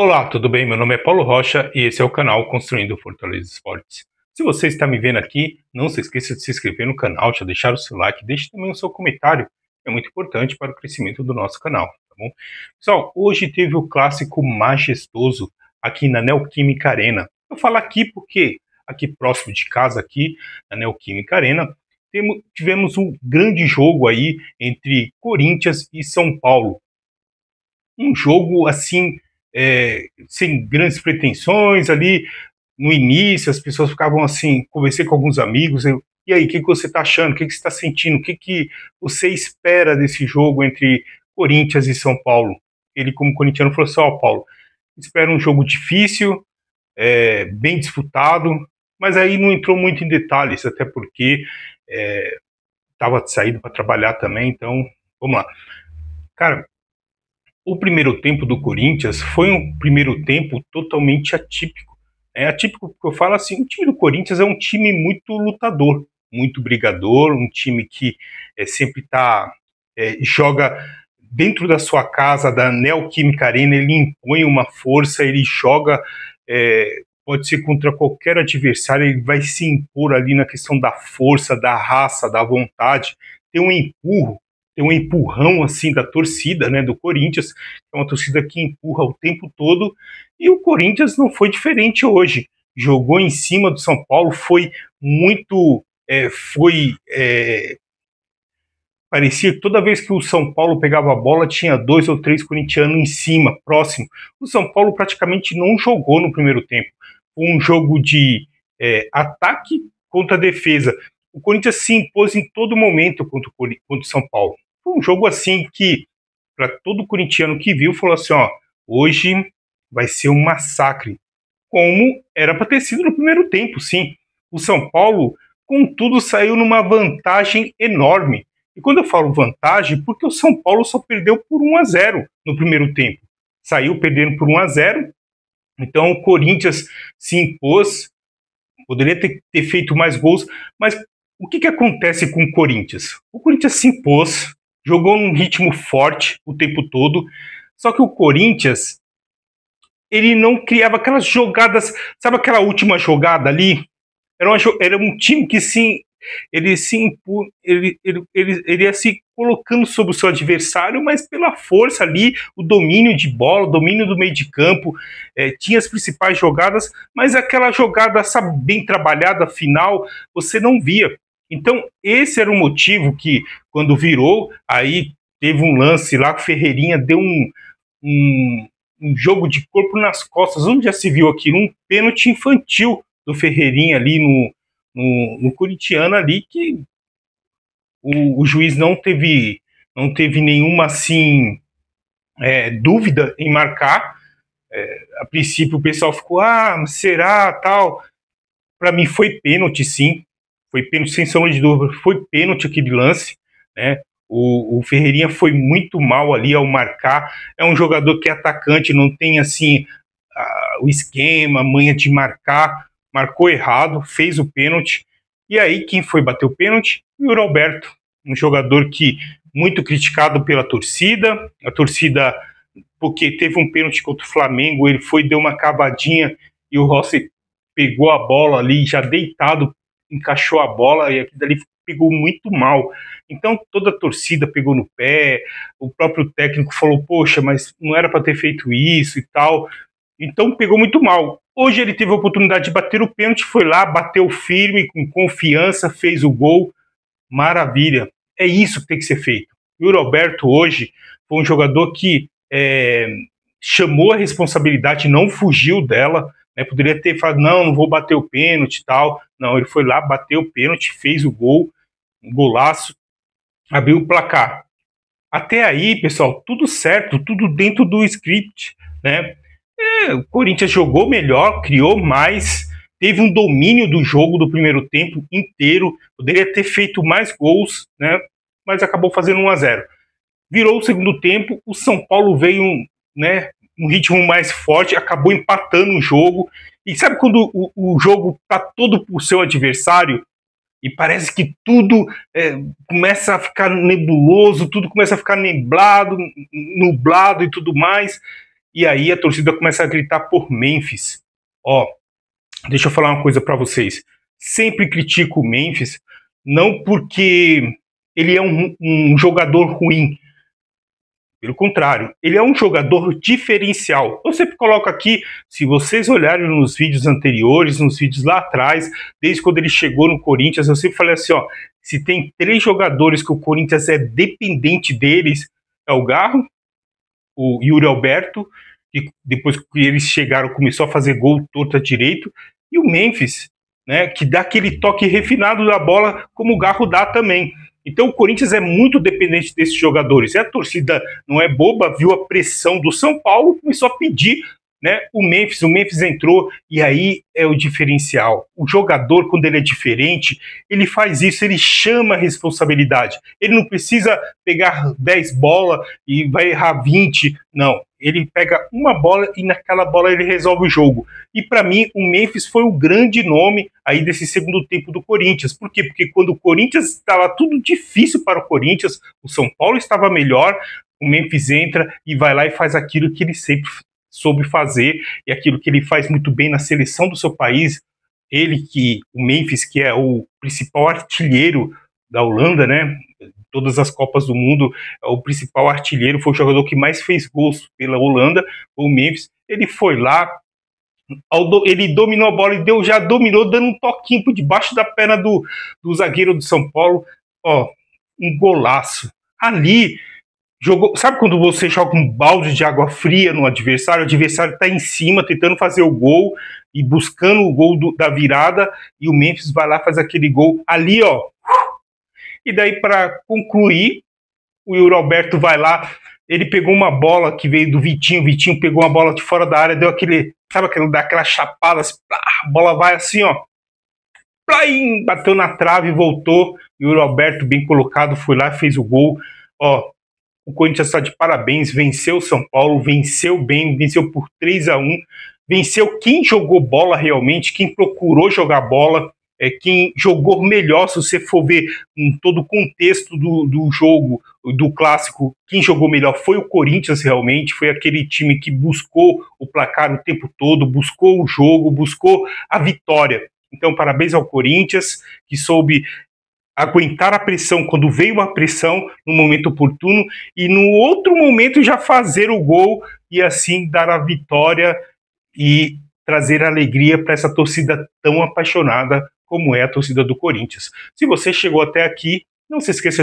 Olá, tudo bem? Meu nome é Paulo Rocha e esse é o canal Construindo Fortaleza Esportes. Se você está me vendo aqui, não se esqueça de se inscrever no canal, de deixar o seu like, deixe também o seu comentário, é muito importante para o crescimento do nosso canal, tá bom? Pessoal, hoje teve o clássico majestoso aqui na Neoquímica Arena. Eu falo aqui porque aqui próximo de casa, aqui na Neoquímica Arena, tivemos um grande jogo aí entre Corinthians e São Paulo. Um jogo assim, sem grandes pretensões ali. No início as pessoas ficavam assim, conversei com alguns amigos, e aí, o que você está achando, o que você está sentindo, o que você espera desse jogo entre Corinthians e São Paulo? Ele, como corintiano, falou assim: Paulo, espero um jogo difícil, bem disputado, mas aí não entrou muito em detalhes, até porque estava saído para trabalhar também. Então vamos lá, cara. O primeiro tempo do Corinthians foi um primeiro tempo totalmente atípico. É atípico porque eu falo assim, o time do Corinthians é um time muito lutador, muito brigador, um time que sempre joga dentro da sua casa, da Neoquímica Arena, ele impõe uma força, ele joga, pode ser contra qualquer adversário, ele vai se impor ali na questão da força, da raça, da vontade, tem um empurrão assim da torcida, né, do Corinthians, é uma torcida que empurra o tempo todo, e o Corinthians não foi diferente hoje. Jogou em cima do São Paulo, foi muito, parecia que toda vez que o São Paulo pegava a bola, tinha 2 ou 3 corintianos em cima, próximo. O São Paulo praticamente não jogou no primeiro tempo. Foi um jogo de ataque contra defesa. O Corinthians se impôs em todo momento contra o São Paulo. Foi um jogo assim que, para todo corintiano que viu, falou assim: hoje vai ser um massacre. Como era para ter sido no primeiro tempo, sim. O São Paulo, contudo, saiu numa vantagem enorme. E quando eu falo vantagem, porque o São Paulo só perdeu por 1-0 no primeiro tempo. Saiu perdendo por 1-0. Então o Corinthians se impôs, poderia ter feito mais gols, mas o que acontece com o Corinthians? O Corinthians se impôs, jogou num ritmo forte o tempo todo, só que o Corinthians, ele não criava aquelas jogadas, sabe aquela última jogada ali? Era um time que ele ia se colocando sobre o seu adversário, mas pela força ali, o domínio de bola, o domínio do meio de campo, tinha as principais jogadas, mas aquela jogada, sabe, bem trabalhada, final, você não via. Então, esse era o motivo que, quando virou, aí teve um lance lá, que o Ferreirinha deu um jogo de corpo nas costas, onde já se viu aqui, um pênalti infantil do Ferreirinha ali no corintiano ali, que o juiz não teve nenhuma assim dúvida em marcar. A princípio o pessoal ficou, será, tal. Para mim foi pênalti, sim. Foi pênalti sem sombra de dúvida. Foi pênalti aquele lance, né? O Ferreirinha foi muito mal ali ao marcar. É um jogador que é atacante, não tem assim o esquema, a manha de marcar. Marcou errado, fez o pênalti. E aí quem foi bater o pênalti? O Yuri Alberto, um jogador que muito criticado pela torcida. A torcida, porque teve um pênalti contra o Flamengo, ele deu uma cavadinha e o Rossi pegou a bola ali, já deitado, encaixou a bola, e aquilo dali pegou muito mal. Então toda a torcida pegou no pé, o próprio técnico falou, poxa, mas não era para ter feito isso e tal. Então pegou muito mal. Hoje ele teve a oportunidade de bater o pênalti, foi lá, bateu firme, com confiança, fez o gol. Maravilha. É isso que tem que ser feito. O Yuri Alberto hoje foi um jogador que chamou a responsabilidade, não fugiu dela, né? Poderia ter falado, não vou bater o pênalti e tal. Não, ele foi lá, bateu o pênalti, fez o gol, um golaço, abriu o placar. Até aí, pessoal, tudo certo, tudo dentro do script, né? O Corinthians jogou melhor, criou mais, teve um domínio do jogo do primeiro tempo inteiro, poderia ter feito mais gols, né? Mas acabou fazendo 1-0. Virou o segundo tempo, o São Paulo veio um ritmo mais forte, acabou empatando o jogo. E sabe quando o jogo está todo pro seu adversário e parece que tudo começa a ficar nebuloso, tudo começa a ficar nublado e tudo mais? e aí a torcida começa a gritar por Memphis. Ó, deixa eu falar uma coisa para vocês. Sempre critico o Memphis, não porque ele é um jogador ruim. Pelo contrário, ele é um jogador diferencial. Eu sempre coloco aqui, se vocês olharem nos vídeos anteriores, nos vídeos lá atrás, desde quando ele chegou no Corinthians, eu sempre falei assim, ó, se tem 3 jogadores que o Corinthians é dependente deles, é o Garro, o Yuri Alberto, que depois que eles chegaram começou a fazer gol torto à direito, e o Memphis, né, que dá aquele toque refinado da bola, como o Garro dá também. Então o Corinthians é muito dependente desses jogadores. E a torcida não é boba, viu a pressão do São Paulo, começou a pedir, né, o Memphis entrou, e aí é o diferencial. O jogador, quando ele é diferente, ele faz isso, ele chama a responsabilidade. Ele não precisa pegar 10 bolas e vai errar 20, não. Ele pega uma bola e naquela bola ele resolve o jogo. E para mim, o Memphis foi o grande nome aí desse segundo tempo do Corinthians. Por quê? Porque quando o Corinthians estava tudo difícil para o Corinthians, o São Paulo estava melhor, o Memphis entra e vai lá e faz aquilo que ele sempre soube fazer e aquilo que ele faz muito bem na seleção do seu país. O Memphis, que é o principal artilheiro da Holanda, né? Todas as Copas do Mundo, o principal artilheiro, foi o jogador que mais fez gols pela Holanda, o Memphis. Ele foi lá, ele dominou a bola e já dominou, dando um toquinho por debaixo da perna do zagueiro do São Paulo. Ó, um golaço. Ali, jogou. Sabe quando você joga um balde de água fria no adversário? O adversário está em cima, tentando fazer o gol e buscando o gol da virada, e o Memphis vai lá e faz aquele gol. Ali, ó. E daí, para concluir, o Yuri Alberto vai lá, ele pegou uma bola que veio do Vitinho, o Vitinho pegou uma bola de fora da área, deu aquele, sabe aquela chapada, assim, a bola vai assim, ó, plim, bateu na trave, voltou, e o Yuri Alberto, bem colocado, foi lá e fez o gol. Ó, o Corinthians está de parabéns, venceu o São Paulo, venceu bem, venceu por 3-1, venceu quem jogou bola realmente, quem procurou jogar bola, quem jogou melhor. Se você for ver em todo o contexto do jogo, do clássico, quem jogou melhor foi o Corinthians realmente, foi aquele time que buscou o placar o tempo todo, buscou o jogo, buscou a vitória. Então, parabéns ao Corinthians, que soube aguentar a pressão quando veio a pressão no momento oportuno e no outro momento já fazer o gol e assim dar a vitória e trazer alegria para essa torcida tão apaixonada como é a torcida do Corinthians. Se você chegou até aqui, não se esqueça